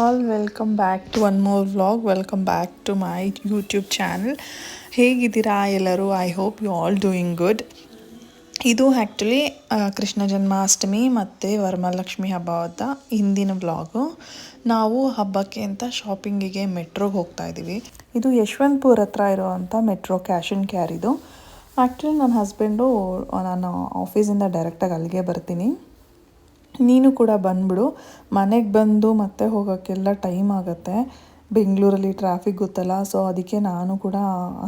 All, welcome back to one more vlog. Welcome back to my YouTube channel. ಹೇಗಿದ್ದೀರಾ ಎಲ್ಲರೂ? I hope you all doing good. ಇದು actually Krishna Janmashtami ಮತ್ತು ವರಮಹಾಲಕ್ಷ್ಮಿ ಹಬ್ಬದ ಹಿಂದಿನ vlog. ನಾವು ಹಬ್ಬಕ್ಕೆ ಅಂತ ಶಾಪಿಂಗಿಗೆ ಮೆಟ್ರೋಗೆ ಹೋಗ್ತಾ ಇದ್ದೀವಿ. ಇದು ಯಶವಂತಪುರ ಹತ್ರ ಇರೋವಂಥ ಮೆಟ್ರೋ ಕ್ಯಾಶ್ ಆ್ಯಂಡ್ ಕ್ಯಾರಿದು. ಆ್ಯಕ್ಚುಲಿ ನನ್ನ ಹಸ್ಬೆಂಡು, ನಾನು ಆಫೀಸಿಂದ ಡೈರೆಕ್ಟಾಗಿ ಅಲ್ಲಿಗೆ ಬರ್ತೀನಿ, ನೀನು ಕೂಡ ಬಂದುಬಿಡು. ಮನೆಗೆ ಬಂದು ಮತ್ತೆ ಹೋಗೋಕ್ಕೆಲ್ಲ ಟೈಮ್ ಆಗುತ್ತೆ, ಬೆಂಗಳೂರಲ್ಲಿ ಟ್ರಾಫಿಕ್ ಗೊತ್ತಲ್ಲ. ಸೊ ಅದಕ್ಕೆ ನಾನು ಕೂಡ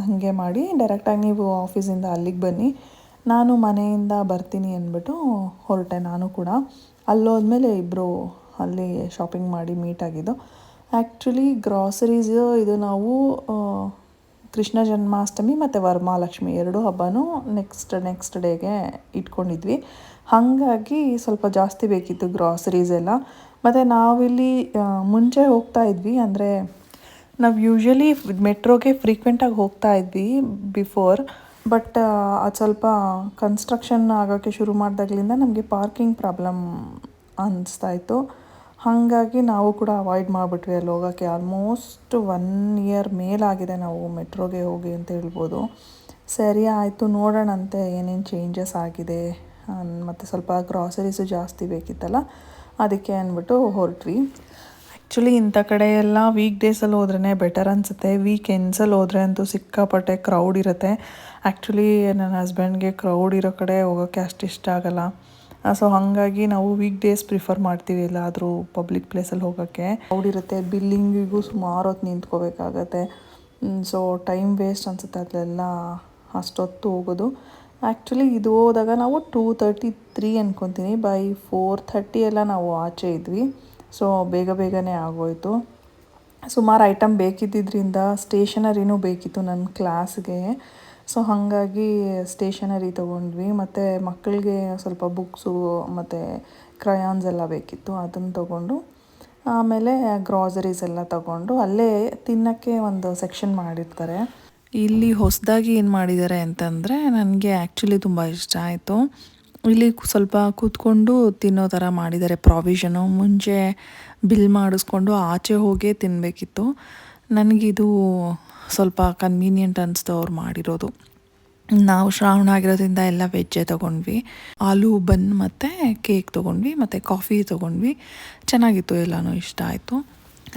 ಹಾಗೆ ಮಾಡಿ ಡೈರೆಕ್ಟಾಗಿ ನೀವು ಆಫೀಸಿಂದ ಅಲ್ಲಿಗೆ ಬನ್ನಿ, ನಾನು ಮನೆಯಿಂದ ಬರ್ತೀನಿ ಅಂದ್ಬಿಟ್ಟು ಹೊರಟೆ. ನಾನು ಕೂಡ ಅಲ್ಲೋದ್ಮೇಲೆ ಇಬ್ಬರು ಅಲ್ಲಿ ಶಾಪಿಂಗ್ ಮಾಡಿ ಮೀಟ್ ಆಗಿದ್ದು. ಆ್ಯಕ್ಚುಲಿ ಗ್ರಾಸರೀಸ್ ಇದು ನಾವು ಕೃಷ್ಣ ಜನ್ಮಾಷ್ಟಮಿ ಮತ್ತು ವರಮಹಾಲಕ್ಷ್ಮಿ ಎರಡೂ ಹಬ್ಬನೂ ನೆಕ್ಸ್ಟ್ ಡೇಗೆ ಇಟ್ಕೊಂಡಿದ್ವಿ. ಹಾಗಾಗಿ ಸ್ವಲ್ಪ ಜಾಸ್ತಿ ಬೇಕಿತ್ತು ಗ್ರಾಸರೀಸ್ ಎಲ್ಲ. ಮತ್ತು ನಾವಿಲ್ಲಿ ಮುಂಚೆ ಹೋಗ್ತಾ ಇದ್ವಿ, ಅಂದರೆ ನಾವು ಯೂಶ್ವಲಿ ಮೆಟ್ರೋಗೆ ಫ್ರೀಕ್ವೆಂಟಾಗಿ ಹೋಗ್ತಾ ಇದ್ವಿ ಬಿಫೋರ್. ಬಟ್ ಅದು ಸ್ವಲ್ಪ ಕನ್ಸ್ಟ್ರಕ್ಷನ್ ಆಗೋಕ್ಕೆ ಶುರು ಮಾಡಿದಾಗಲಿಂದ ನಮಗೆ ಪಾರ್ಕಿಂಗ್ ಪ್ರಾಬ್ಲಮ್ ಅನ್ನಿಸ್ತಾಯಿತ್ತು. ಹಾಗಾಗಿ ನಾವು ಕೂಡ ಅವಾಯ್ಡ್ ಮಾಡಿಬಿಟ್ವಿ ಅಲ್ಲಿ ಹೋಗೋಕ್ಕೆ. ಆಲ್ಮೋಸ್ಟ್ 1 ಇಯರ್ ಮೇಲಾಗಿದೆ ನಾವು ಮೆಟ್ರೋಗೆ ಹೋಗಿ ಅಂತ ಹೇಳ್ಬೋದು. ಸರಿ ಆಯಿತು, ನೋಡೋಣಂತೆ ಏನೇನು ಚೇಂಜಸ್ ಆಗಿದೆ. ಮತ್ತು ಸ್ವಲ್ಪ ಗ್ರಾಸರೀಸು ಜಾಸ್ತಿ ಬೇಕಿತ್ತಲ್ಲ, ಅದಕ್ಕೆ ಅಂದ್ಬಿಟ್ಟು ಹೊರಟ್ವಿ. ಆ್ಯಕ್ಚುಲಿ ಇಂಥ ಕಡೆ ಎಲ್ಲ ವೀಕ್ ಡೇಸಲ್ಲಿ ಹೋದ್ರೇ ಬೆಟರ್ ಅನಿಸುತ್ತೆ. ವೀಕೆಂಡ್ಸಲ್ಲಿ ಹೋದರೆ ಅಂತೂ ಸಿಕ್ಕಾಪಟ್ಟೆ ಕ್ರೌಡ್ ಇರುತ್ತೆ. ಆ್ಯಕ್ಚುಲಿ ನನ್ನ ಹಸ್ಬೆಂಡ್ಗೆ ಕ್ರೌಡ್ ಇರೋ ಕಡೆ ಹೋಗೋಕ್ಕೆ ಅಷ್ಟು ಇಷ್ಟ ಆಗೋಲ್ಲ. ಸೊ ಹಾಗಾಗಿ ನಾವು ವೀಕ್ ಡೇಸ್ ಪ್ರಿಫರ್ ಮಾಡ್ತೀವಿ ಎಲ್ಲಾದರೂ ಪಬ್ಲಿಕ್ ಪ್ಲೇಸಲ್ಲಿ ಹೋಗೋಕ್ಕೆ. ಕ್ರೌಡ್ ಇರುತ್ತೆ, ಬಿಲ್ಲಿಂಗಿಗೂ ಸುಮಾರು ಹೊತ್ತು ನಿಂತ್ಕೋಬೇಕಾಗತ್ತೆ. ಸೊ ಟೈಮ್ ವೇಸ್ಟ್ ಅನಿಸುತ್ತೆ ಅಲ್ಲೆಲ್ಲ ಅಷ್ಟೊತ್ತು ಹೋಗೋದು. ಆ್ಯಕ್ಚುಲಿ ಇದು ಹೋದಾಗ ನಾವು 2:33 ಅಂದ್ಕೊತೀನಿ, ಬೈ 4:30 ಎಲ್ಲ ನಾವು ಆಚೆ ಇದ್ವಿ. ಸೊ ಬೇಗನೆ ಆಗೋಯಿತು. ಸುಮಾರು ಐಟಮ್ ಬೇಕಿದ್ದರಿಂದ ಸ್ಟೇಷನರಿನೂ ಬೇಕಿತ್ತು ನನ್ನ ಕ್ಲಾಸ್ಗೆ. ಸೊ ಹಾಗಾಗಿ ಸ್ಟೇಷನರಿ ತೊಗೊಂಡ್ವಿ. ಮತ್ತು ಮಕ್ಕಳಿಗೆ ಸ್ವಲ್ಪ ಬುಕ್ಸು ಮತ್ತು ಕ್ರಯಾನ್ಸ್ ಎಲ್ಲ ಬೇಕಿತ್ತು, ಅದನ್ನು ತೊಗೊಂಡು ಆಮೇಲೆ ಗ್ರಾಸರೀಸ್ ಎಲ್ಲ ತೊಗೊಂಡು ಅಲ್ಲೇ ತಿನ್ನೋಕ್ಕೆ ಒಂದು ಸೆಕ್ಷನ್ ಮಾಡಿರ್ತಾರೆ. ಇಲ್ಲಿ ಹೊಸದಾಗಿ ಏನು ಮಾಡಿದ್ದಾರೆ ಅಂತಂದರೆ ನನಗೆ ಆ್ಯಕ್ಚುಲಿ ತುಂಬ ಇಷ್ಟ ಆಯಿತು. ಇಲ್ಲಿ ಸ್ವಲ್ಪ ಕೂತ್ಕೊಂಡು ತಿನ್ನೋ ಥರ ಮಾಡಿದ್ದಾರೆ ಪ್ರಾವಿಷನು. ಮುಂಚೆ ಬಿಲ್ ಮಾಡಿಸ್ಕೊಂಡು ಆಚೆ ಹೋಗೇ ತಿನ್ನಬೇಕಿತ್ತು. ನನಗಿದು ಸ್ವಲ್ಪ ಕನ್ವೀನಿಯೆಂಟ್ ಅನಿಸ್ತು ಅವ್ರು ಮಾಡಿರೋದು. ನಾವು ಶ್ರಾವಣ ಆಗಿರೋದ್ರಿಂದ ಎಲ್ಲ ವೆಜ್ಜೇ ತೊಗೊಂಡ್ವಿ. ಆಲೂ ಬನ್ ಮತ್ತು ಕೇಕ್ ತೊಗೊಂಡ್ವಿ, ಮತ್ತು ಕಾಫಿ ತೊಗೊಂಡ್ವಿ. ಚೆನ್ನಾಗಿತ್ತು, ಎಲ್ಲನೂ ಇಷ್ಟ ಆಯಿತು.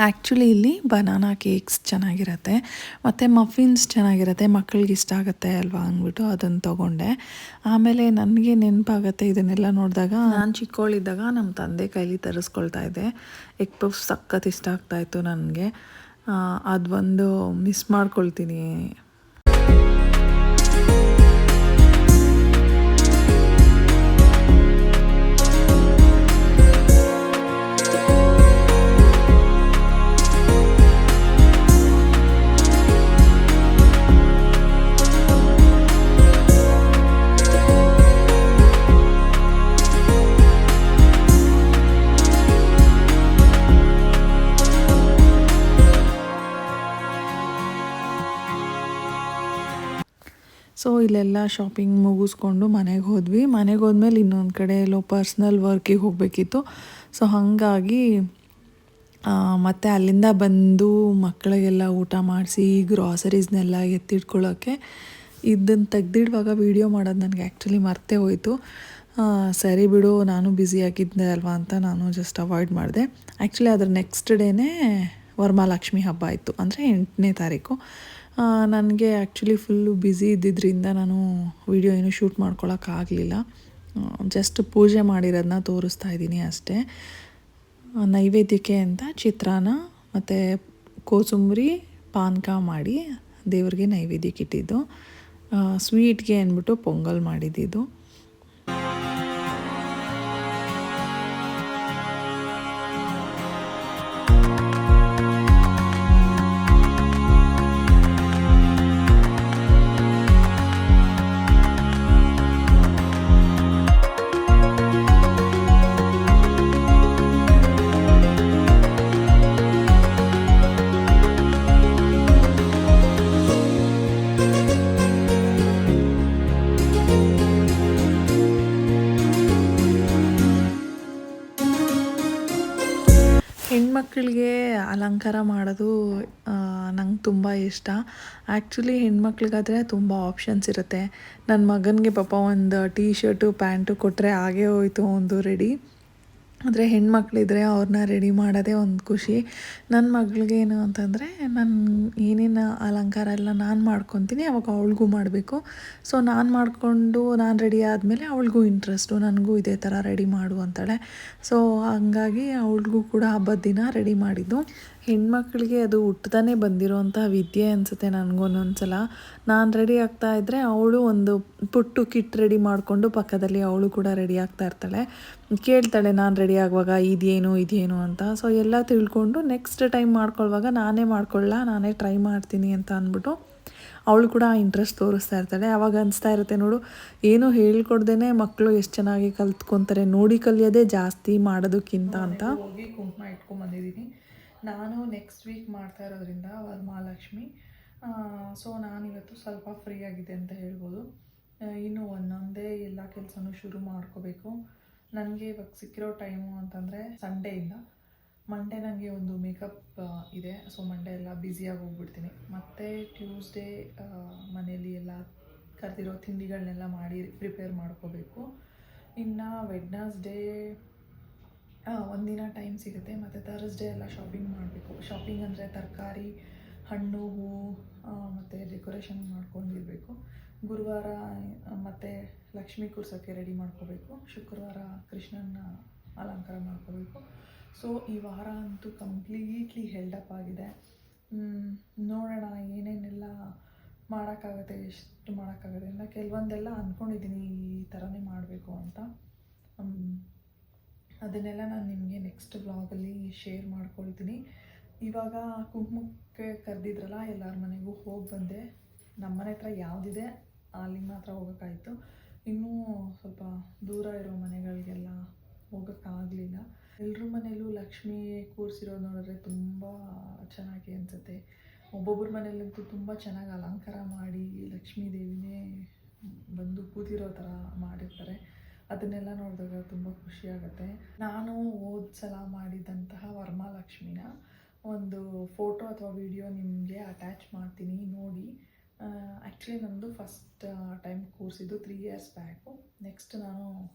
ಆ್ಯಕ್ಚುಲಿ ಇಲ್ಲಿ ಬನಾನಾ ಕೇಕ್ಸ್ ಚೆನ್ನಾಗಿರುತ್ತೆ ಮತ್ತು ಮಫಿನ್ಸ್ ಚೆನ್ನಾಗಿರುತ್ತೆ, ಮಕ್ಕಳಿಗೆ ಇಷ್ಟ ಆಗುತ್ತೆ ಅಲ್ವಾ ಅಂದ್ಬಿಟ್ಟು ಅದನ್ನು ತೊಗೊಂಡೆ. ಆಮೇಲೆ ನನಗೆ ನೆನಪಾಗುತ್ತೆ ಇದನ್ನೆಲ್ಲ ನೋಡಿದಾಗ, ನಾನು ಚಿಕ್ಕವಳಿದ್ದಾಗ ನಮ್ಮ ತಂದೆ ಕೈಲಿ ತರಿಸ್ಕೊಳ್ತಾ ಇದ್ದೆ. ಎಗ್ ಪಫ್ ಸಖತ್ ಇಷ್ಟ ಆಗ್ತಾಯಿತ್ತು ನನಗೆ. ಅದೊಂದು ಮಿಸ್ ಮಾಡ್ಕೊಳ್ತೀನಿ. ಸೊ ಇಲ್ಲೆಲ್ಲ ಶಾಪಿಂಗ್ ಮುಗಿಸ್ಕೊಂಡು ಮನೆಗೆ ಹೋದ್ವಿ. ಮನೆಗೆ ಹೋದ್ಮೇಲೆ ಇನ್ನೊಂದು ಕಡೆ ಎಲ್ಲೋ ಪರ್ಸ್ನಲ್ ವರ್ಕಿಗೆ ಹೋಗಬೇಕಿತ್ತು. ಸೊ ಹಾಗಾಗಿ ಮತ್ತು ಅಲ್ಲಿಂದ ಬಂದು ಮಕ್ಕಳಿಗೆಲ್ಲ ಊಟ ಮಾಡಿಸಿ ಗ್ರಾಸರೀಸ್ನೆಲ್ಲ ಎತ್ತಿಟ್ಕೊಳ್ಳೋಕ್ಕೆ ಇದನ್ನು ತೆಗ್ದಿಡುವಾಗ ವೀಡಿಯೋ ಮಾಡೋದು ನನಗೆ ಆ್ಯಕ್ಚುಲಿ ಮರ್ತೇ ಹೋಯಿತು. ಸರಿ ಬಿಡು, ನಾನು ಬ್ಯುಸಿಯಾಗಿದ್ದೆ ಅಲ್ವಾ ಅಂತ ನಾನು ಜಸ್ಟ್ ಅವಾಯ್ಡ್ ಮಾಡಿದೆ. ಆ್ಯಕ್ಚುಲಿ ಅದರ ನೆಕ್ಸ್ಟ್ ಡೇನೇ ವರಮಹಾಲಕ್ಷ್ಮಿ ಹಬ್ಬ ಇತ್ತು, ಅಂದರೆ 8ನೇ ತಾರೀಕು. ನನಗೆ ಆ್ಯಕ್ಚುಲಿ ಫುಲ್ಲು ಬ್ಯುಸಿ ಇದ್ದಿದ್ದರಿಂದ ನಾನು ವಿಡಿಯೋ ಏನೂ ಶೂಟ್ ಮಾಡ್ಕೊಳಕ್ಕಾಗಲಿಲ್ಲ. ಜಸ್ಟ್ ಪೂಜೆ ಮಾಡಿರೋದನ್ನ ತೋರಿಸ್ತಾ ಇದ್ದೀನಿ ಅಷ್ಟೇ. ನೈವೇದ್ಯಕ್ಕೆ ಅಂತ ಚಿತ್ರಾನ್ನ ಮತ್ತು ಕೋಸಂಬರಿ ಪಾನಕ ಮಾಡಿ ದೇವ್ರಿಗೆ ನೈವೇದ್ಯಕ್ಕೆ ಇಟ್ಟಿದ್ದು. ಸ್ವೀಟ್ಗೆ ಅಂದ್ಬಿಟ್ಟು ಪೊಂಗಲ್ ಮಾಡಿದ್ದಿದ್ದು. ಹೆಣ್ಮಕ್ಳಿಗೆ ಅಲಂಕಾರ ಮಾಡೋದು ನಂಗೆ ತುಂಬ ಇಷ್ಟ. ಆ್ಯಕ್ಚುಲಿ ಹೆಣ್ಮಕ್ಳಿಗಾದರೆ ತುಂಬ ಆಪ್ಷನ್ಸ್ ಇರುತ್ತೆ. ನನ್ನ ಮಗನಿಗೆ ಪಾಪ ಒಂದು ಟೀ ಶರ್ಟು ಪ್ಯಾಂಟು ಕೊಟ್ಟರೆ ಆಗೇ ಹೋಯ್ತು ಒಂದು ರೆಡಿ. ಆದರೆ ಹೆಣ್ಮಕ್ಳಿದ್ರೆ ಅವ್ರನ್ನ ರೆಡಿ ಮಾಡೋದೇ ಒಂದು ಖುಷಿ. ನನ್ನ ಮಗಳಿಗೆ ಏನು ಅಂತಂದರೆ ನಾನು ಏನೇನು ಅಲಂಕಾರ ಎಲ್ಲ ನಾನು ಮಾಡ್ಕೊತೀನಿ, ಅವಾಗ ಅವಳಿಗೂ ಮಾಡಬೇಕು. ಸೊ ನಾನು ಮಾಡಿಕೊಂಡು ನಾನು ರೆಡಿ ಆದಮೇಲೆ ಅವಳಿಗೂ ಇಂಟ್ರೆಸ್ಟು, ನನಗೂ ಇದೇ ಥರ ರೆಡಿ ಮಾಡು ಅಂತಾಳೆ. ಸೊ ಹಂಗಾಗಿ ಅವಳಿಗೂ ಕೂಡ ಹಬ್ಬದ ದಿನ ರೆಡಿ ಮಾಡಿದ್ದು. ಹೆಣ್ಮಕ್ಳಿಗೆ ಅದು ಹುಟ್ಟತಾನೆ ಬಂದಿರೋಂಥ ವಿದ್ಯೆ ಅನಿಸುತ್ತೆ ನನಗೊಂದೊಂದು ಸಲ. ನಾನು ರೆಡಿ ಆಗ್ತಾಯಿದ್ರೆ ಅವಳು ಒಂದು ಪುಟ್ಟು ಕಿಟ್ ರೆಡಿ ಮಾಡಿಕೊಂಡು ಪಕ್ಕದಲ್ಲಿ ಅವಳು ಕೂಡ ರೆಡಿ ಆಗ್ತಾ ಇರ್ತಾಳೆ. ಕೇಳ್ತಾಳೆ ನಾನು ರೆಡಿ ಆಗುವಾಗ ಇದೇನು ಅಂತ. ಸೊ ಎಲ್ಲ ತಿಳ್ಕೊಂಡು ನೆಕ್ಸ್ಟ್ ಟೈಮ್ ಮಾಡ್ಕೊಳ್ಳುವಾಗ ನಾನೇ ಟ್ರೈ ಮಾಡ್ತೀನಿ ಅಂತ ಅಂದ್ಬಿಟ್ಟು ಅವಳು ಕೂಡ ಇಂಟ್ರೆಸ್ಟ್ ತೋರಿಸ್ತಾ ಇರ್ತಾಳೆ. ಆವಾಗ ಅನಿಸ್ತಾ ಇರುತ್ತೆ ನೋಡು, ಏನೂ ಹೇಳ್ಕೊಡ್ದೇ ಮಕ್ಕಳು ಎಷ್ಟು ಚೆನ್ನಾಗಿ ಕಲ್ತ್ಕೊತಾರೆ, ನೋಡಿ ಕಲಿಯೋದೇ ಜಾಸ್ತಿ ಮಾಡೋದಕ್ಕಿಂತ ಅಂತ. ಹೋಗಿ ಕುಂಕುಮ ಇಟ್ಕೊಂಡ್ಬಂದಿದ್ದೀನಿ. ನಾನು ನೆಕ್ಸ್ಟ್ ವೀಕ್ ಮಾಡ್ತಾ ಇರೋದ್ರಿಂದ ವರಮಹಾಲಕ್ಷ್ಮಿ. ಸೊ ನಾನಿವತ್ತು ಸ್ವಲ್ಪ ಫ್ರೀ ಆಗಿದೆ ಅಂತ ಹೇಳ್ಬೋದು. ಇನ್ನು ಒಂದೊಂದೇ ಎಲ್ಲ ಕೆಲಸನೂ ಶುರು ಮಾಡ್ಕೋಬೇಕು. ನನಗೆ ಇವಾಗ ಸಿಕ್ಕಿರೋ ಟೈಮು ಅಂತಂದರೆ ಸಂಡೇಯಿಂದ ಮಂಡೇ ನನಗೆ ಒಂದು ಮೇಕಪ್ ಇದೆ. ಸೊ ಮಂಡೇ ಎಲ್ಲ ಬ್ಯುಸಿಯಾಗಿ ಹೋಗ್ಬಿಡ್ತೀನಿ. ಮತ್ತು ಟ್ಯೂಸ್ಡೇ ಮನೇಲಿ ಎಲ್ಲ ಕರೆದಿರೋ ತಿಂಡಿಗಳನ್ನೆಲ್ಲ ಮಾಡಿ ಪ್ರಿಪೇರ್ ಮಾಡ್ಕೋಬೇಕು. ಇನ್ನು ವೆಡ್ನಸ್ಡೇ ಒಂದಿನ ಟೈಮ್ ಸಿಗುತ್ತೆ. ಮತ್ತು ಥರ್ಸ್ಡೇ ಎಲ್ಲ ಶಾಪಿಂಗ್ ಮಾಡಬೇಕು. ಶಾಪಿಂಗ್ ಅಂದರೆ ತರಕಾರಿ, ಹಣ್ಣು, ಹೂವು ಮತ್ತು ಡೆಕೋರೇಷನ್ ಮಾಡ್ಕೊಂಡಿರಬೇಕು. ಗುರುವಾರ ಮತ್ತು ಲಕ್ಷ್ಮೀ ಕೂರ್ಸೋಕ್ಕೆ ರೆಡಿ ಮಾಡ್ಕೋಬೇಕು. ಶುಕ್ರವಾರ ಕೃಷ್ಣನ ಅಲಂಕಾರ ಮಾಡ್ಕೋಬೇಕು. ಸೊ ಈ ವಾರ ಅಂತೂ ಕಂಪ್ಲೀಟ್ಲಿ ಹೆಲ್ಡಪ್ ಆಗಿದೆ. ನೋಡೋಣ ಏನೇನೆಲ್ಲ ಮಾಡೋಕ್ಕಾಗುತ್ತೆ, ಎಷ್ಟು ಮಾಡೋಕ್ಕಾಗುತ್ತೆ ಅಂತ. ಕೆಲವೊಂದೆಲ್ಲ ಅಂದ್ಕೊಂಡಿದ್ದೀನಿ ಈ ಥರನೇ ಮಾಡಬೇಕು ಅಂತ. ಅದನ್ನೆಲ್ಲ ನಾನು ನಿಮಗೆ ನೆಕ್ಸ್ಟ್ ವ್ಲಾಗಲ್ಲಿ ಶೇರ್ ಮಾಡ್ಕೊಳ್ತೀನಿ. ಇವಾಗ ಕುಂಕುಮಕ್ಕೆ ಕರೆದಿದ್ರಲ್ಲ, ಎಲ್ಲರ ಮನೆಗೂ ಹೋಗಿ ಬಂದೆ. ನಮ್ಮ ಮನೆ ಹತ್ರ ಯಾವುದಿದೆ ಅಲ್ಲಿಗೆ ಮಾತ್ರ ಹೋಗೋಕ್ಕಾಯಿತು. ಇನ್ನೂ ಸ್ವಲ್ಪ ದೂರ ಇರೋ ಮನೆಗಳಿಗೆಲ್ಲ ಹೋಗೋಕ್ಕಾಗಲಿಲ್ಲ. ಎಲ್ಲರ ಮನೇಲೂ ಲಕ್ಷ್ಮೀ ಕೂರಿಸಿರೋದು ನೋಡಿದ್ರೆ ತುಂಬ ಚೆನ್ನಾಗಿ ಅನಿಸುತ್ತೆ. ಒಬ್ಬೊಬ್ಬರ ಮನೇಲಂತೂ ತುಂಬ ಚೆನ್ನಾಗಿ ಅಲಂಕಾರ ಮಾಡಿ ಲಕ್ಷ್ಮೀ ದೇವಿನೇ ಬಂದು ಕೂತಿರೋ ಥರ ಮಾಡಿರ್ತಾರೆ. ಅದನ್ನೆಲ್ಲ ನೋಡಿದಾಗ ತುಂಬ ಖುಷಿಯಾಗುತ್ತೆ. ನಾನು ಹೋದ ಸಲ ಮಾಡಿದಂತಹ ವರಮಹಾಲಕ್ಷ್ಮಿನ ಒಂದು ಫೋಟೋ ಅಥವಾ ವಿಡಿಯೋ ನಿಮಗೆ ಅಟ್ಯಾಚ್ ಮಾಡ್ತೀನಿ, ನೋಡಿ. ಆ್ಯಕ್ಚುಲಿ ನಮ್ಮದು ಫಸ್ಟ್ ಟೈಮ್ ಕೂರಿಸಿದ್ದು 3 years ಬ್ಯಾಕು. ನೆಕ್ಸ್ಟ್ ನಾನು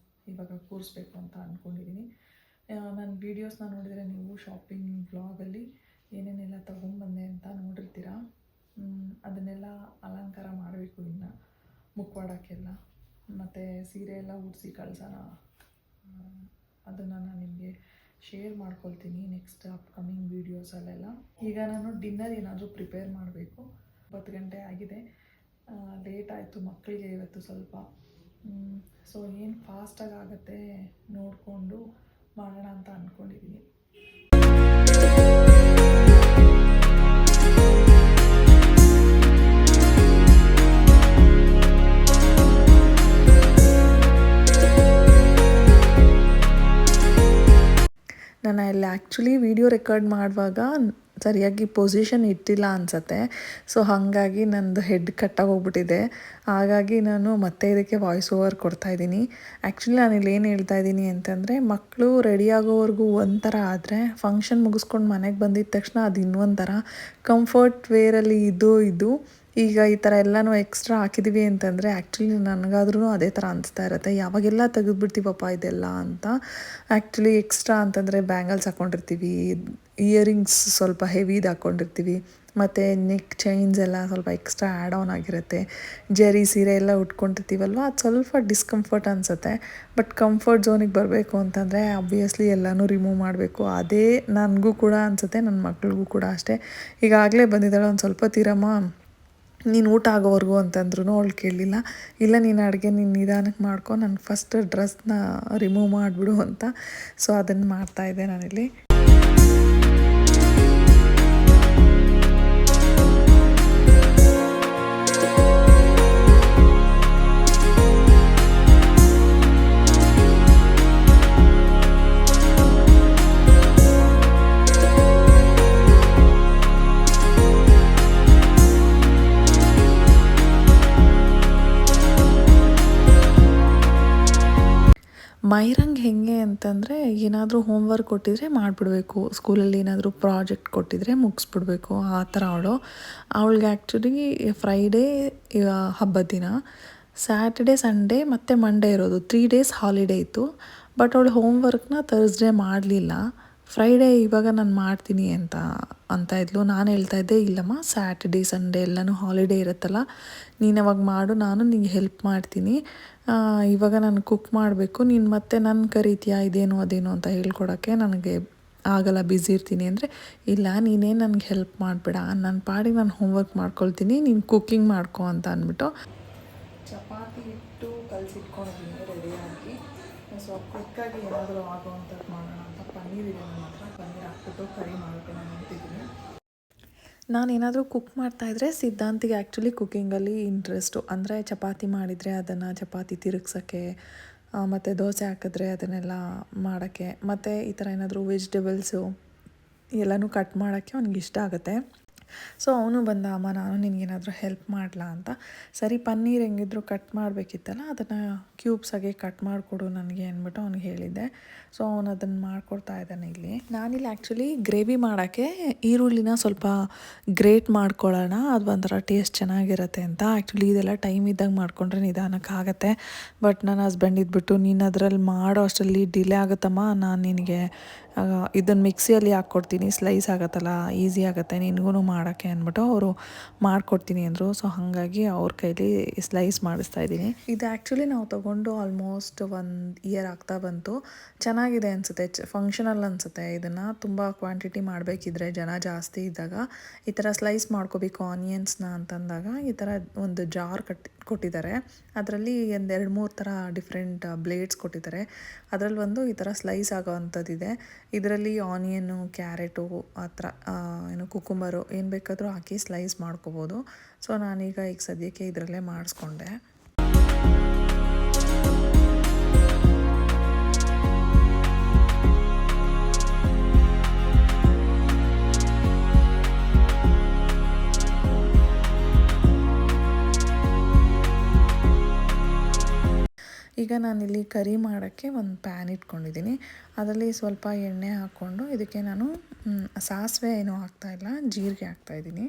ಇವಾಗ ಕೂರಿಸ್ಬೇಕು ಅಂತ ಅಂದ್ಕೊಂಡಿದ್ದೀನಿ. ನನ್ನ ವೀಡಿಯೋಸ್ನ ನೋಡಿದರೆ ನೀವು ಶಾಪಿಂಗ್ ವ್ಲಾಗಲ್ಲಿ ಏನೇನೆಲ್ಲ ತೊಗೊಂಬಂದೆ ಅಂತ ನೋಡಿರ್ತೀರ. ಅದನ್ನೆಲ್ಲ ಅಲಂಕಾರ ಮಾಡಬೇಕು ಇನ್ನು ಮುಖವಾಡಕ್ಕೆಲ್ಲ. ಮತ್ತು ಸೀರೆ ಎಲ್ಲ ಉಡಿಸಿ ಕಳ್ಸೋಣ, ಅದನ್ನು ನಾನು ನಿಮಗೆ ಶೇರ್ ಮಾಡ್ಕೊಳ್ತೀನಿ ನೆಕ್ಸ್ಟ್ ಅಪ್ಕಮಿಂಗ್ ವೀಡಿಯೋಸಲ್ಲೆಲ್ಲ. ಈಗ ನಾನು ಡಿನ್ನರ್ ಏನಾದರೂ ಪ್ರಿಪೇರ್ ಮಾಡಬೇಕು. 10 ಗಂಟೆ ಆಗಿದೆ, ಲೇಟ್ ಆಯಿತು ಮಕ್ಕಳಿಗೆ ಇವತ್ತು ಸ್ವಲ್ಪ. ಸೊ ಏನು ಫಾಸ್ಟಾಗಿ ಆಗುತ್ತೆ ನೋಡಿಕೊಂಡು ಮಾಡೋಣ ಅಂತ ಅಂದ್ಕೊಂಡಿದ್ದೀನಿ. ನಾನು ಅಲ್ಲಿ ಆ್ಯಕ್ಚುಲಿ ವಿಡಿಯೋ ರೆಕಾರ್ಡ್ ಮಾಡುವಾಗ ಸರಿಯಾಗಿ ಪೊಸಿಷನ್ ಇಟ್ಟಿಲ್ಲ ಅನಿಸತ್ತೆ. ಸೊ ಹಾಗಾಗಿ ನಂದು ಹೆಡ್ ಕಟ್ಟಾಗಿ ಹೋಗ್ಬಿಟ್ಟಿದೆ. ಹಾಗಾಗಿ ನಾನು ಮತ್ತೆ ಇದಕ್ಕೆ ವಾಯ್ಸ್ ಓವರ್ ಕೊಡ್ತಾಯಿದ್ದೀನಿ. ಆ್ಯಕ್ಚುಲಿ ನಾನಿಲ್ಲಿ ಏನು ಹೇಳ್ತಾ ಇದ್ದೀನಿ ಅಂತಂದರೆ, ಮಕ್ಕಳು ರೆಡಿ ಆಗೋವರೆಗೂ ಒಂಥರ ಆದರೆ ಫಂಕ್ಷನ್ ಮುಗಿಸ್ಕೊಂಡು ಮನೆಗೆ ಬಂದಿದ್ದ ತಕ್ಷಣ ಅದು ಇನ್ನೊಂಥರ ಕಂಫರ್ಟ್ ವೇರಲ್ಲಿ ಇದು ಈಗ ಈ ಥರ ಎಲ್ಲನೂ ಎಕ್ಸ್ಟ್ರಾ ಹಾಕಿದ್ದೀವಿ ಅಂತಂದರೆ ಆ್ಯಕ್ಚುಲಿ ನನಗಾದ್ರೂ ಅದೇ ಥರ ಅನಿಸ್ತಾ ಇರುತ್ತೆ, ಯಾವಾಗೆಲ್ಲ ತೆಗೆದುಬಿಡ್ತೀವಪ್ಪ ಇದೆಲ್ಲ ಅಂತ. ಆ್ಯಕ್ಚುಲಿ ಎಕ್ಸ್ಟ್ರಾ ಅಂತಂದರೆ ಬ್ಯಾಂಗಲ್ಸ್ ಹಾಕ್ಕೊಂಡಿರ್ತೀವಿ, ಇಯರಿಂಗ್ಸ್ ಸ್ವಲ್ಪ ಹೆವಿದು ಹಾಕ್ಕೊಂಡಿರ್ತೀವಿ, ಮತ್ತು ನೆಕ್ ಚೈನ್ಸ್ ಎಲ್ಲ ಸ್ವಲ್ಪ ಎಕ್ಸ್ಟ್ರಾ ಆ್ಯಡ್ ಆನ್ ಆಗಿರುತ್ತೆ. ಜರಿ ಸೀರೆ ಎಲ್ಲ ಉಟ್ಕೊಂಡಿರ್ತೀವಲ್ವ, ಅದು ಸ್ವಲ್ಪ ಡಿಸ್ಕಂಫರ್ಟ್ ಅನಿಸುತ್ತೆ. ಬಟ್ ಕಂಫರ್ಟ್ ಝೋನಿಗೆ ಬರಬೇಕು ಅಂತಂದರೆ ಆಬ್ವಿಯಸ್ಲಿ ಎಲ್ಲನೂ ರಿಮೂವ್ ಮಾಡಬೇಕು. ಅದೇ ನನಗೂ ಕೂಡ ಅನಿಸುತ್ತೆ, ನನ್ನ ಮಕ್ಳಿಗೂ ಕೂಡ ಅಷ್ಟೇ. ಈಗಾಗಲೇ ಬಂದಿದ್ದಾಳೆ, ಒಂದು ಸ್ವಲ್ಪ ತೀರಮ್ಮ ನೀನು ಊಟ ಆಗೋವರೆಗೂ ಅಂತಂದ್ರೂ ಅವಳು ಕೇಳಲಿಲ್ಲ. ಇಲ್ಲ ನೀನು ಅಡುಗೆ ನೀನು ನಿಧಾನಕ್ಕೆ ಮಾಡ್ಕೊ, ನಾನು ಫಸ್ಟ್ ಡ್ರೆಸ್ನ ರಿಮೂವ್ ಮಾಡಿಬಿಡು ಅಂತ. ಸೊ ಅದನ್ನು ಮಾಡ್ತಾಯಿದ್ದೆ ನಾನಿಲ್ಲಿ. ಮೈರಂಗ್ ಹೆಂಗೆ ಅಂತ ಅಂತಂದರೆ ಏನಾದರೂ ಹೋಮ್ವರ್ಕ್ ಕೊಟ್ಟಿದ್ರೆ ಮಾಡಿಬಿಡ್ಬೇಕು, ಸ್ಕೂಲಲ್ಲಿ ಏನಾದರೂ ಪ್ರಾಜೆಕ್ಟ್ ಕೊಟ್ಟಿದ್ರೆ ಮುಗಿಸ್ಬಿಡ್ಬೇಕು, ಆ ಥರ ಅವಳಿಗೆ ಆ್ಯಕ್ಚುಲಿ ಫ್ರೈಡೇ ಹಬ್ಬದ ದಿನ, ಸ್ಯಾಟರ್ಡೆ ಸಂಡೇ ಮತ್ತು ಮಂಡೇ ಇರೋದು 3 ಡೇಸ್ ಹಾಲಿಡೇ ಇತ್ತು. ಬಟ್ ಅವಳು ಹೋಮ್ವರ್ಕ್ನ ಥರ್ಸ್ಡೇ ಮಾಡಲಿಲ್ಲ. ಫ್ರೈಡೇ ಇವಾಗ ನಾನು ಮಾಡ್ತೀನಿ ಅಂತ ಇದ್ಲು. ನಾನು ಹೇಳ್ತಾ ಇದ್ದೆ, ಇಲ್ಲಮ್ಮ ಸ್ಯಾಟರ್ಡೇ ಸಂಡೇ ಎಲ್ಲನೂ ಹಾಲಿಡೇ ಇರುತ್ತಲ್ಲ, ನೀನು ಅವಾಗ ಮಾಡು, ನಾನು ನಿಂಗೆ ಹೆಲ್ಪ್ ಮಾಡ್ತೀನಿ. ಇವಾಗ ನಾನು ಕುಕ್ ಮಾಡಬೇಕು, ನೀನು ಮತ್ತೆ ನನ್ನ ಕರೀತೀಯಾ ಇದೇನು ಅದೇನು ಅಂತ ಹೇಳ್ಕೊಡೋಕ್ಕೆ ನನಗೆ ಆಗಲ್ಲ, ಬ್ಯುಸಿ ಇರ್ತೀನಿ ಅಂದರೆ, ಇಲ್ಲ ನೀನೇನು ನನಗೆ ಹೆಲ್ಪ್ ಮಾಡಬೇಡ, ನನ್ನ ಪಾಡಿಗೆ ನಾನು ಹೋಮ್ವರ್ಕ್ ಮಾಡ್ಕೊಳ್ತೀನಿ, ನೀನು ಕುಕ್ಕಿಂಗ್ ಮಾಡ್ಕೊ ಅಂತ ಅಂದ್ಬಿಟ್ಟು ಚಪಾತಿ ಹಿಟ್ಟು ಕಲಸಿಟ್ಕೊಂಡಿದ್ದೀನಿ ರೆಡಿಯಾಗಿ. ಸೊ ಕ್ವಿಕ್ಕಾಗಿ ಏನಾದರೂ ಆಗೋವಂಥದ್ದು ಮಾಡೋಣ ಅಂತ ಪನ್ನೀರ್ ಇದೆ ನನ್ನ ಹತ್ರ, ಪನ್ನೀರ್ ಹಾಕ್ಬಿಟ್ಟು ಕರಿ ಮಾಡೋಕ್ಕೆ ನಾನು ಅಂತಿದ್ದೀನಿ. ನಾನೇನಾದರೂ ಕುಕ್ ಮಾಡ್ತಾಯಿದ್ರೆ ಸಿದ್ಧಾಂತಿಗೆ ಆ್ಯಕ್ಚುಲಿ ಕುಕ್ಕಿಂಗಲ್ಲಿ ಇಂಟ್ರೆಸ್ಟು. ಅಂದರೆ ಚಪಾತಿ ಮಾಡಿದರೆ ಅದನ್ನು ಚಪಾತಿ ತಿರುಗ್ಸೋಕ್ಕೆ, ಮತ್ತು ದೋಸೆ ಹಾಕಿದ್ರೆ ಅದನ್ನೆಲ್ಲ ಮಾಡೋಕ್ಕೆ, ಮತ್ತು ಈ ಥರ ಏನಾದರೂ ವೆಜಿಟೇಬಲ್ಸು ಎಲ್ಲನೂ ಕಟ್ ಮಾಡೋಕ್ಕೆ ಅವ್ನಿಗೆ ಇಷ್ಟ ಆಗುತ್ತೆ. ಸೊ ಅವನು ಬಂದ, ಅಮ್ಮ ನಾನು ನಿನಗೇನಾದರೂ ಹೆಲ್ಪ್ ಮಾಡಲಾ ಅಂತ. ಸರಿ, ಪನ್ನೀರ್ ಹೆಂಗಿದ್ರು ಕಟ್ ಮಾಡಬೇಕಿತ್ತಲ್ಲ, ಅದನ್ನು ಕ್ಯೂಬ್ಸಾಗೆ ಕಟ್ ಮಾಡಿಕೊಡು ನನಗೆ ಅಂದ್ಬಿಟ್ಟು ಅವ್ನಿಗೆ ಹೇಳಿದ್ದೆ. ಸೊ ಅವನು ಅದನ್ನು ಮಾಡಿಕೊಡ್ತಾ ಇದ್ದಾನೆ ಇಲ್ಲಿ. ನಾನಿಲ್ಲಿ ಆ್ಯಕ್ಚುಲಿ ಗ್ರೇವಿ ಮಾಡೋಕ್ಕೆ ಈರುಳ್ಳಿನ ಸ್ವಲ್ಪ ಗ್ರೇಟ್ ಮಾಡ್ಕೊಳ್ಳೋಣ, ಅದು ಒಂಥರ ಟೇಸ್ಟ್ ಚೆನ್ನಾಗಿರುತ್ತೆ ಅಂತ. ಆ್ಯಕ್ಚುಲಿ ಇದೆಲ್ಲ ಟೈಮ್ ಇದ್ದಾಗ ಮಾಡಿಕೊಂಡ್ರೆ ನಿಧಾನಕ್ಕಾಗತ್ತೆ. ಬಟ್ ನನ್ನ ಹಸ್ಬೆಂಡ್ ಇದ್ಬಿಟ್ಟು, ನೀನು ಅದರಲ್ಲಿ ಮಾಡೋ ಅಷ್ಟರಲ್ಲಿ ಡಿಲೇ ಆಗುತ್ತಮ್ಮ, ನಾನು ನಿನಗೆ ಇದನ್ನು ಮಿಕ್ಸಿಯಲ್ಲಿ ಹಾಕ್ಕೊಡ್ತೀನಿ, ಸ್ಲೈಸ್ ಆಗುತ್ತಲ್ಲ, ಈಸಿ ಆಗುತ್ತೆ ನಿನಗೂ ಮಾಡೋಕ್ಕೆ ಅಂದ್ಬಿಟ್ಟು ಅವರು ಮಾಡಿಕೊಡ್ತೀನಿ ಅಂದರು. ಸೊ ಹಾಗಾಗಿ ಅವ್ರ ಕೈಲಿ ಸ್ಲೈಸ್ ಮಾಡಿಸ್ತಾ ಇದ್ದೀನಿ. ಇದು ಆ್ಯಕ್ಚುಲಿ ನಾವು ತೊಗೊಂಡು ಆಲ್ಮೋಸ್ಟ್ 1 ಇಯರ್ ಆಗ್ತಾ ಬಂತು. ಚೆನ್ನಾಗಿದೆ ಅನಿಸುತ್ತೆ, ಫಂಕ್ಷನಲ್ ಅನಿಸುತ್ತೆ. ಇದನ್ನು ತುಂಬ ಕ್ವಾಂಟಿಟಿ ಮಾಡಬೇಕಿದ್ರೆ, ಜನ ಜಾಸ್ತಿ ಇದ್ದಾಗ ಈ ಥರ ಸ್ಲೈಸ್ ಮಾಡ್ಕೋಬೇಕು ಆನಿಯನ್ಸ್ನ ಅಂತಂದಾಗ ಈ ಥರ ಒಂದು ಜಾರ್ ಕೊಟ್ಟಿದ್ದಾರೆ. ಅದರಲ್ಲಿ 2-3 ಥರ ಡಿಫ್ರೆಂಟ್ ಬ್ಲೇಡ್ಸ್ ಕೊಟ್ಟಿದ್ದಾರೆ. ಅದರಲ್ಲಿ ಒಂದು ಈ ಥರ ಸ್ಲೈಸ್ ಆಗೋ ಅಂಥದ್ದಿದೆ. ಇದರಲ್ಲಿ ಆನಿಯನ್ನು, ಕ್ಯಾರೆಟು, ಆ ಥರ ಏನು ಕುಕುಂಬರು ಏನು ಬೇಕಾದರೂ ಹಾಕಿ ಸ್ಲೈಸ್ ಮಾಡ್ಕೋಬೋದು. ಸೊ ನಾನೀಗ ಸದ್ಯಕ್ಕೆ ಇದರಲ್ಲೇ ಮಾಡಿಸ್ಕೊಂಡೆ. ಈಗ ನಾನಿಲ್ಲಿ ಕರಿ ಮಾಡೋಕ್ಕೆ ಒಂದು ಪ್ಯಾನ್ ಇಟ್ಕೊಂಡಿದ್ದೀನಿ. ಅದರಲ್ಲಿ ಸ್ವಲ್ಪ ಎಣ್ಣೆ ಹಾಕ್ಕೊಂಡು ಇದಕ್ಕೆ ನಾನು ಸಾಸಿವೆ ಏನೂ ಹಾಕ್ತಾಯಿಲ್ಲ, ಜೀರಿಗೆ ಹಾಕ್ತಾಯಿದ್ದೀನಿ.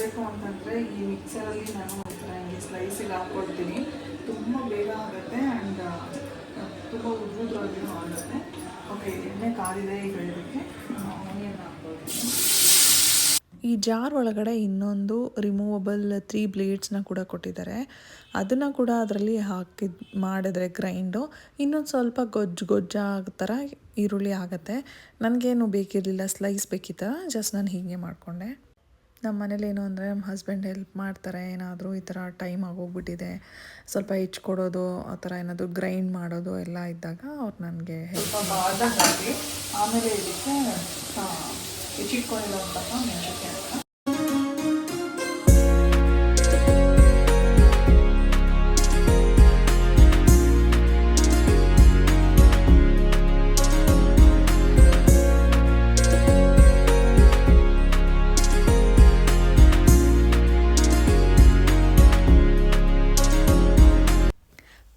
ಬೇಕು ಅಂತಂದರೆ ಈ ಮಿಕ್ಸರಲ್ಲಿ ನಾನು ಒಂಥರ ಹಿಂಗೆ ಸ್ಲೈಸಿಗೆ ಹಾಕ್ಕೊಡ್ತೀನಿ. ತುಂಬ ಬೇಗ ಆಗುತ್ತೆ ಆ್ಯಂಡ್ ತುಂಬ ಉದ್ದುದ್ರಾಗಿಯೂ ಆಗುತ್ತೆ. ಓಕೆ, ಎಣ್ಣೆ ಕಾದಿದೆ. ಈಗ ಇದಕ್ಕೆ ಆನಿಯನ್ ಹಾಕ್ಕೊಡ್ತೀನಿ. ಈ ಜಾರ್ ಒಳಗಡೆ ಇನ್ನೊಂದು ರಿಮೂವಬಲ್ 3 ಬ್ಲೇಡ್ಸ್ನ ಕೂಡ ಕೊಟ್ಟಿದ್ದಾರೆ. ಅದನ್ನು ಕೂಡ ಅದರಲ್ಲಿ ಮಾಡಿದ್ರೆ ಗ್ರೈಂಡು ಇನ್ನೊಂದು ಸ್ವಲ್ಪ ಗೊಜ್ಜಾಗ ಥರ ಈರುಳ್ಳಿ ಆಗುತ್ತೆ. ನನಗೇನು ಬೇಕಿರಲಿಲ್ಲ, ಸ್ಲೈಸ್ ಬೇಕಿತ್ತ, ಜಸ್ಟ್ ನಾನು ಹೀಗೆ ಮಾಡಿಕೊಂಡೆ. ನಮ್ಮ ಮನೇಲಿ ಏನು ಅಂದರೆ ನಮ್ಮ ಹಸ್ಬೆಂಡ್ ಹೆಲ್ಪ್ ಮಾಡ್ತಾರೆ. ಏನಾದರೂ ಈ ಥರ ಟೈಮ್ ಆಗೋಗ್ಬಿಟ್ಟಿದೆ, ಸ್ವಲ್ಪ ಹೆಚ್ಕೊಡೋದು, ಆ ಥರ ಏನಾದರೂ ಗ್ರೈಂಡ್ ಮಾಡೋದು ಎಲ್ಲ ಇದ್ದಾಗ ಅವ್ರು ನನಗೆ ಹೆಲ್ಪ್ ಮಾಡಿ. ಆಮೇಲೆ ಇದಕ್ಕೆ ಹೆಚ್ಚಿಟ್ಕೊಂಡಿರುವಂತಹ ಮೆಣಸಿನಕಾಯಿ ಹಾಕ.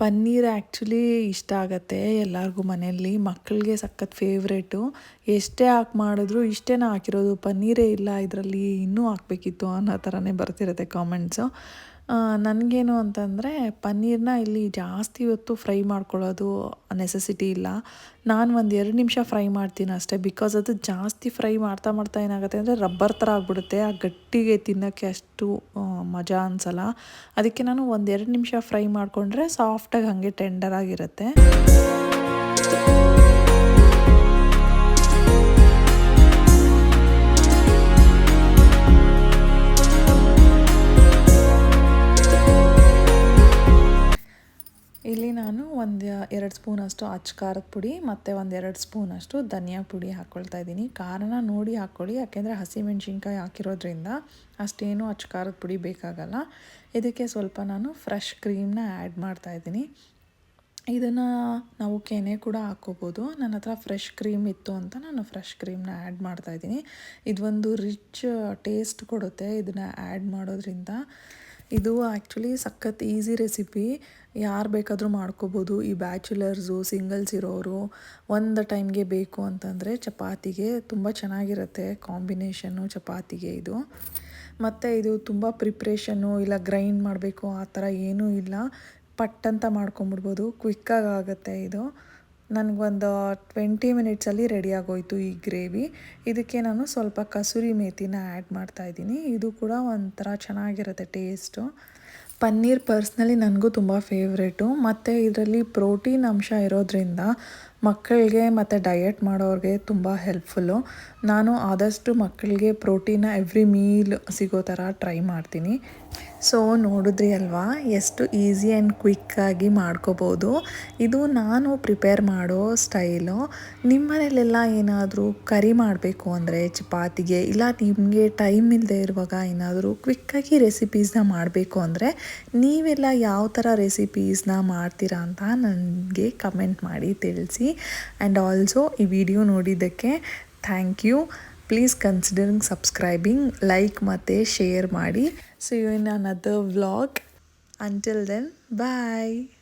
ಪನ್ನೀರ್ ಆ್ಯಕ್ಚುಲಿ ಇಷ್ಟ ಆಗುತ್ತೆ ಎಲ್ಲರಿಗೂ ಮನೆಯಲ್ಲಿ, ಮಕ್ಕಳಿಗೆ ಸಖತ್ ಫೇವ್ರೇಟು. ಎಷ್ಟೇ ಮಾಡಿದ್ರು ಇಷ್ಟೇನ ಹಾಕಿರೋದು, ಪನ್ನೀರೇ ಇಲ್ಲ ಇದರಲ್ಲಿ, ಇನ್ನೂ ಹಾಕಬೇಕಿತ್ತು ಅನ್ನೋ ಥರನೇ ಬರ್ತಿರುತ್ತೆ ಕಾಮೆಂಟ್ಸು. ನನಗೇನು ಅಂತಂದರೆ ಪನ್ನೀರನ್ನ ಇಲ್ಲಿ ಜಾಸ್ತಿ ಹೊತ್ತು ಫ್ರೈ ಮಾಡ್ಕೊಳ್ಳೋದು ನೆಸೆಸಿಟಿ ಇಲ್ಲ. ನಾನು 1-2 ನಿಮಿಷ ಫ್ರೈ ಮಾಡ್ತೀನಿ ಅಷ್ಟೇ. ಬಿಕಾಸ್ ಅದು ಜಾಸ್ತಿ ಫ್ರೈ ಮಾಡ್ತಾ ಏನಾಗುತ್ತೆ ಅಂದರೆ ರಬ್ಬರ್ ಥರ ಆಗಿಬಿಡುತ್ತೆ. ಆ ಗಟ್ಟಿಗೆ ತಿನ್ನೋಕ್ಕೆ ಅಷ್ಟು ಮಜಾ ಅನಿಸಲ್ಲ. ಅದಕ್ಕೆ ನಾನು 1-2 ನಿಮಿಷ ಫ್ರೈ ಮಾಡಿಕೊಂಡ್ರೆ ಸಾಫ್ಟಾಗಿ ಹಾಗೆ ಟೆಂಡರ್ ಆಗಿರುತ್ತೆ. ಇಲ್ಲಿ ನಾನು 1-2 ಸ್ಪೂನಷ್ಟು ಅಚ್ಚ ಖಾರದ ಪುಡಿ ಮತ್ತು 1-2 ಸ್ಪೂನಷ್ಟು ಧನಿಯಾ ಪುಡಿ ಹಾಕ್ಕೊಳ್ತಾ ಇದ್ದೀನಿ. ಖಾರನ ನೋಡಿ ಹಾಕ್ಕೊಳ್ಳಿ, ಯಾಕೆಂದರೆ ಹಸಿಮೆಣ್ಸಿನ್ಕಾಯಿ ಹಾಕಿರೋದ್ರಿಂದ ಅಷ್ಟೇನು ಅಚ್ಚ ಖಾರದ ಪುಡಿ ಬೇಕಾಗಲ್ಲ. ಇದಕ್ಕೆ ಸ್ವಲ್ಪ ನಾನು ಫ್ರೆಶ್ ಕ್ರೀಮ್ನ ಆ್ಯಡ್ ಮಾಡ್ತಾಯಿದ್ದೀನಿ. ಇದನ್ನು ನಾವು ಕೆನೆ ಕೂಡ ಹಾಕ್ಕೋಬೋದು. ನನ್ನ ಹತ್ರ ಫ್ರೆಶ್ ಕ್ರೀಮ್ ಇತ್ತು ಅಂತ ನಾನು ಫ್ರೆಶ್ ಕ್ರೀಮ್ನ ಆ್ಯಡ್ ಮಾಡ್ತಾಯಿದ್ದೀನಿ. ಇದೊಂದು ರಿಚ್ ಟೇಸ್ಟ್ ಕೊಡುತ್ತೆ ಇದನ್ನು ಆ್ಯಡ್ ಮಾಡೋದ್ರಿಂದ. ಇದು ಆ್ಯಕ್ಚುಲಿ ಸಖತ್ ಈಸಿ ರೆಸಿಪಿ, ಯಾರು ಬೇಕಾದರೂ ಮಾಡ್ಕೋಬೋದು. ಈ ಬ್ಯಾಚುಲರ್ಸು, ಸಿಂಗಲ್ಸ್ ಇರೋರು ಒಂದು ಟೈಮ್ಗೆ ಬೇಕು ಅಂತಂದರೆ ಚಪಾತಿಗೆ ತುಂಬ ಚೆನ್ನಾಗಿರುತ್ತೆ ಕಾಂಬಿನೇಷನ್ನು ಚಪಾತಿಗೆ ಇದು. ಮತ್ತು ಇದು ತುಂಬ ಪ್ರಿಪ್ರೇಷನ್ನು ಇಲ್ಲ ಗ್ರೈಂಡ್ ಮಾಡಬೇಕು ಆ ಥರ ಏನೂ ಇಲ್ಲ, ಪಟ್ಟಂತ ಮಾಡ್ಕೊಂಬಿಡ್ಬೋದು, ಕ್ವಿಕ್ಕಾಗಿ ಆಗುತ್ತೆ ಇದು. ನನಗೊಂದು 20 ಮಿನಿಟ್ಸಲ್ಲಿ ರೆಡಿ ಆಗೋಯಿತು ಈ ಗ್ರೇವಿ. ಇದಕ್ಕೆ ನಾನು ಸ್ವಲ್ಪ ಕಸೂರಿ ಮೇಥಿನ ಆ್ಯಡ್ ಮಾಡ್ತಾಯಿದ್ದೀನಿ. ಇದು ಕೂಡ ಒಂಥರ ಚೆನ್ನಾಗಿರುತ್ತೆ ಟೇಸ್ಟು. ಪನ್ನೀರ್ ಪರ್ಸ್ನಲಿ ನನಗೂ ತುಂಬ ಫೇವ್ರೇಟು, ಮತ್ತು ಇದರಲ್ಲಿ ಪ್ರೋಟೀನ್ ಅಂಶ ಇರೋದ್ರಿಂದ ಮಕ್ಕಳಿಗೆ ಮತ್ತು ಡಯಟ್ ಮಾಡೋರಿಗೆ ತುಂಬ ಹೆಲ್ಪ್ಫುಲ್ಲು. ನಾನು ಆದಷ್ಟು ಮಕ್ಕಳಿಗೆ ಪ್ರೋಟೀನ ಎವ್ರಿ ಮೀಲ್ ಸಿಗೋ ಥರ ಟ್ರೈ ಮಾಡ್ತೀನಿ. ಸೊ ನೋಡಿದ್ರಿ ಅಲ್ವಾ ಎಷ್ಟು ಈಸಿ ಆ್ಯಂಡ್ ಕ್ವಿಕ್ಕಾಗಿ ಮಾಡ್ಕೋಬೋದು. ಇದು ನಾನು ಪ್ರಿಪೇರ್ ಮಾಡೋ ಸ್ಟೈಲು. ನಿಮ್ಮ ಮನೇಲೆಲ್ಲ ಏನಾದರೂ ಕರಿ ಮಾಡಬೇಕು ಅಂದರೆ ಚಪಾತಿಗೆ, ಇಲ್ಲ ನಿಮಗೆ ಟೈಮ್ ಇಲ್ಲದೆ ಇರುವಾಗ ಏನಾದರೂ ಕ್ವಿಕ್ಕಾಗಿ ರೆಸಿಪೀಸ್ನ ಮಾಡಬೇಕು ಅಂದರೆ ನೀವೆಲ್ಲ ಯಾವ ಥರ ರೆಸಿಪೀಸ್ನ ಮಾಡ್ತೀರಾ ಅಂತ ನನಗೆ ಕಮೆಂಟ್ ಮಾಡಿ ತಿಳಿಸಿ. ಆ್ಯಂಡ್ ಆಲ್ಸೋ ಈ ವಿಡಿಯೋ ನೋಡಿದ್ದಕ್ಕೆ thank you. Please considering subscribing, like ಮತ್ತು ಶೇರ್ ಮಾಡಿ. See you in another vlog. Until then, bye.